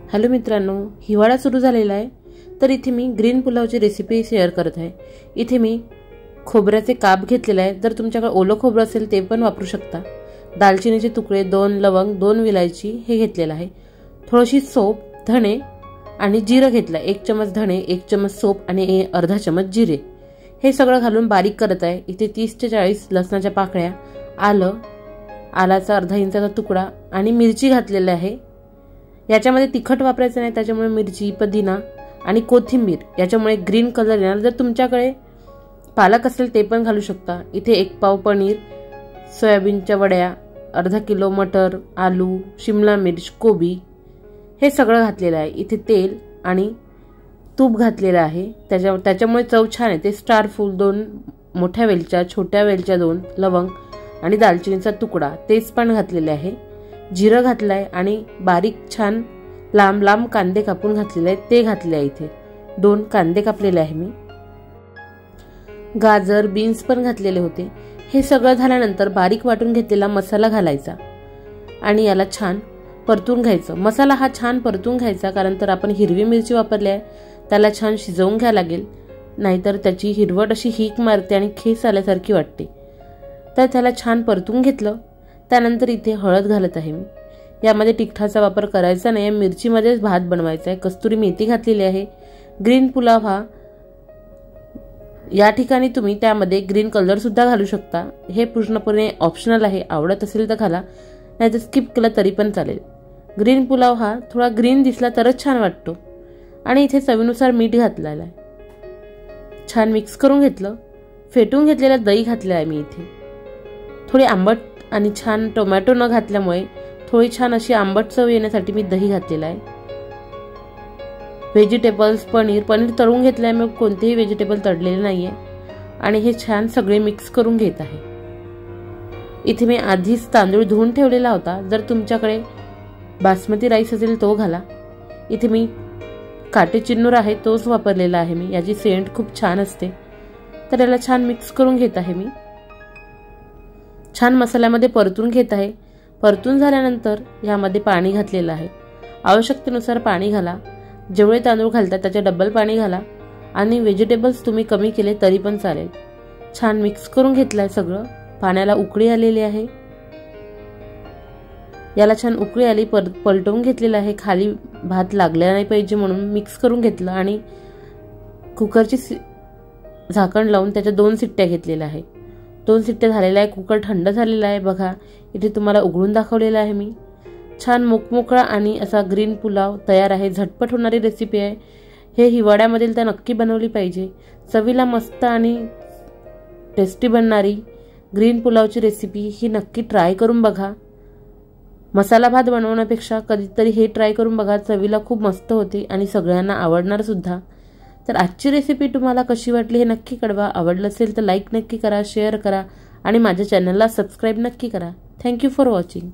Hello मित्रांनो, हिवाळा सुरू झालेला आहे तर इथे मी ग्रीन पुलावची रेसिपी शेअर करत आहे। इथे मी खोबऱ्याचे काप घेतलेले आहे। जर तुमच्याकडे ओलं खोबरं असेल ते पण वापरू शकता। दालचिनीचे तुकडे, 2 लवंग, 2 विलायची हे घेतलेलं आहे। थोडीशी सोप, धणे आणि जिरे घेतलं। 1 चमच धणे, 1 चमच सोप आणि अर्धा चमच जिरे हे सगळं घालून बारीक करत आहे। इथे 30 ते 40 लसणाच्या पाकळ्या, आलाचा अर्धा इंचाचा तुकडा आणि मिरची घातलेली आहे। याच्यामध्ये तिखट वापरायचं नाही, त्याच्यामुळे मिरची, पुदिना आणि कोथिंबीर याच्यामुळे ग्रीन कलर येणार। जर तुमच्याकडे पालक असेल ते पण घालू शकता। इथे 1 पाव पनीर, सोयाबीनच्या वड्या, अर्धा किलो मटर, आलू, शिमला मिर्च, कोबी हे सगळं घातलेलं आहे। इथे तेल आणि तूप घातलेलं आहे, त्याच्यामुळे चव छान येते। स्टार फूल, 2 मोठ्या वेलच्या, छोट्या वेलच्या 2, लवंग आणि दालचिनीचा तुकडा तेच पण घातलेले आहे। जिरं घातलंय आणि बारीक छान लांब लांब कांदे कापून घातलेले आहेत ते घातले आहे। इथे 2 कांदे कापलेले आहे मी। गाजर, बीन्स पण घातलेले होते। हे सगळं झाल्यानंतर बारीक वाटून घेतलेला मसाला घालायचा आणि याला छान परतून घ्यायचं। मसाला हा छान परतून घ्यायचा, कारण तर आपण हिरवी मिरची वापरली आहे, त्याला छान शिजवून घ्यायला लागेल, नाहीतर त्याची हिरवट अशी हीक मारते आणि खेस आल्यासारखी वाटते। तर त्याला छान परतून घेतलं। त्यानंतर इथे हळद घालत आहे मी। यामध्ये तिखटाचा वापर करायचा नाही, मिरचीमध्येच भात बनवायचा आहे। कस्तुरी मेथी घातलेली आहे। ग्रीन पुलाव हा या ठिकाणी तुम्ही त्यामध्ये ग्रीन कलर सुद्धा घालू शकता। हे पूर्णपणे ऑप्शनल आहे, आवडत असेल तर घाला, नाहीतर स्किप केला तरी पण चालेल। ग्रीन पुलाव हा थोडा ग्रीन दिसला तरच छान वाटतो। आणि इथे चवीनुसार मीठ घातलेलं आहे। छान मिक्स करून घेतलं। फेटून घेतलेलं दही घातलं आहे मी इथे। थोडी आंबट आणि छान टोमॅटो न घातल्यामुळे थोडी छान अशी आंबट चव येण्यासाठी मी दही घातलेलं आहे। व्हेजिटेबल्स, पनीर तळून घेतलंय, मग कोणतेही व्हेजिटेबल तळलेले नाहीये आणि हे छान सगळे मिक्स करून घेत आहे। इथे मी आधीच तांदूळ धुवून ठेवलेला होता, जर तुमच्याकडे बासमती राईस असेल तो घाला। इथे मी काटे चिन्नूर आहे तोच वापरलेला आहे मी, याची सेंट खूप छान असते। तर याला छान मिक्स करून घेत आहे मी। छान मसाल्यामध्ये परतून घेत आहे। परतून झाल्यानंतर यामध्ये पाणी घातलेलं आहे। आवश्यकतेनुसार पाणी घाला। जेवढे तांदूळ घालतात त्याचे डबल पाणी घाला आणि व्हेजिटेबल्स तुम्ही कमी केले तरी पण चालेल। छान मिक्स करून घेतलंय सगळं। पाण्याला उकळी आलेली आहे। याला छान उकळी आली, पलटवून घेतलेलं आहे। खाली भात लागला नाही पाहिजे म्हणून मिक्स करून घेतलं आणि कुकरची झाकण लावून त्याच्या 2 शिट्ट्या घेतलेल्या आहे। 2 शिट्ट्या झालेल्या आहे। कुकर थंड झालेला आहे बघा, इथे तुम्हाला उघडून दाखवलेला आहे मी। छान मोकमोकळा आणि असा ग्रीन पुलाव तयार आहे। झटपट होणारी रेसिपी आहे। हे हिवाळ्यामध्ये तर नक्की बनवली पाहिजे। चवीला मस्त आणि टेस्टी बनणारी ग्रीन पुलावची रेसिपी ही नक्की ट्राय करून बघा। मसाला भात बनवण्यापेक्षा कधीतरी हे ट्राय करून बघा, चवीला खूप मस्त होते आणि सगळ्यांना आवडणार सुद्धा। तर आजची रेसिपी तुम्हाला कशी वाटली हे नक्की कळवा। आवडलं असेल तर लाईक नक्की करा, शेअर करा आणि माझ्या चॅनलला सबस्क्राईब नक्की करा। Thank you for watching.